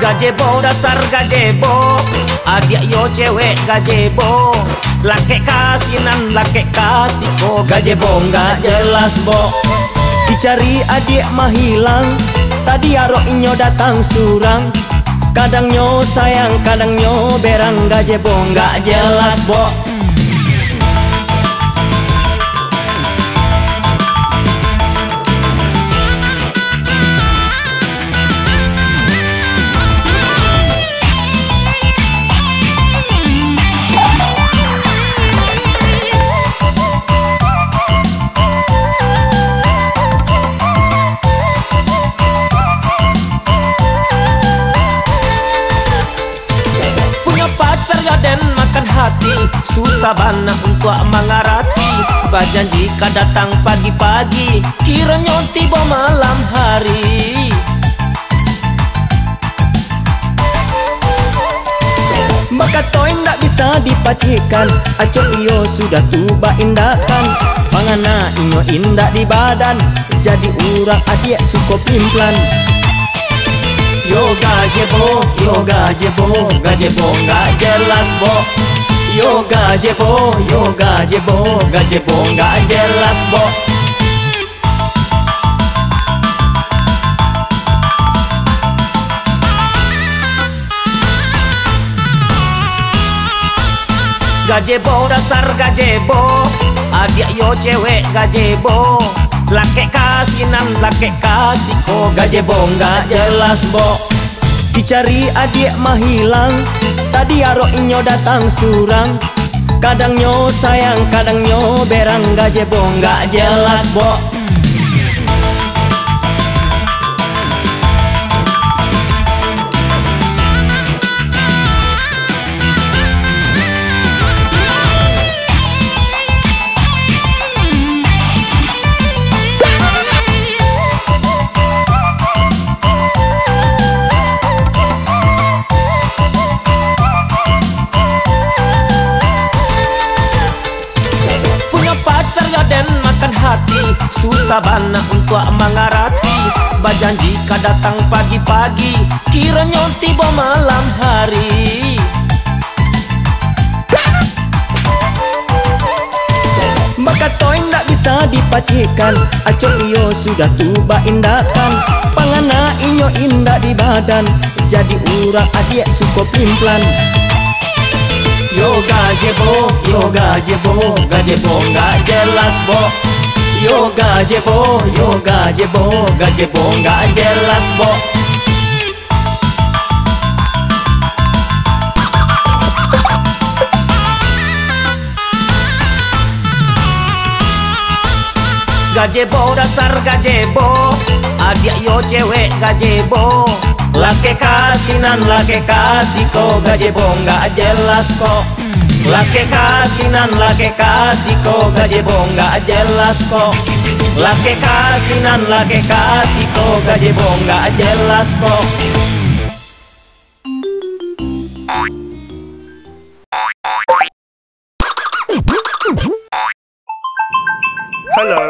Gazebo dasar gazebo, adik yo cewek gazebo, laki kasinan laki kasiko. Gazebo nggak jelas bo, dicari adik mah hilang. Tadi arok inyo datang surang, kadang nyo sayang kadang nyo berang. Gazebo nggak jelas bo. Pacar gaden makan hati, susah bana untuk mengarati. Bajanji datang pagi-pagi, kiranya tiba malam hari. Maka toy ndak bisa dipacikan, aco iyo sudah tuba indakan. Pangana inyo indak di badan, jadi urang adik suko pimplan. Yo gazebo, gazebo nggak jelas bo. Yo gazebo, gazebo nggak jelas bo. Gazebo dasar gazebo, adik yo cewek gazebo, laki kasinan laki kasiko. Gazebo nggak jelas bo, dicari adik mah hilang. Tadi arok inyo datang surang, kadang nyo sayang kadang nyo berang. Gazebo nggak jelas bo. Pacar gaden makan hati, susah bana untuk mengarati. Bajanji datang pagi-pagi, kiranya tiba malam hari. Maka toy ndak bisa dipacikan, aco iyo sudah tuba indakan. Pangana inyo indak di badan, jadi urang adik suko pimplan. Yo gazebo, gazebo nggak jelas bo. Yo gazebo, gazebo nggak jelas bo. Gazebo dasar gazebo, adik yo cewek gazebo, laki kasinan laki kasiko. Gazebo nggak jelas kok, laki kasinan laki kasiko. Gazebo nggak jelas kok, laki kasinan laki kasiko. Gazebo nggak jelas kok. Hello.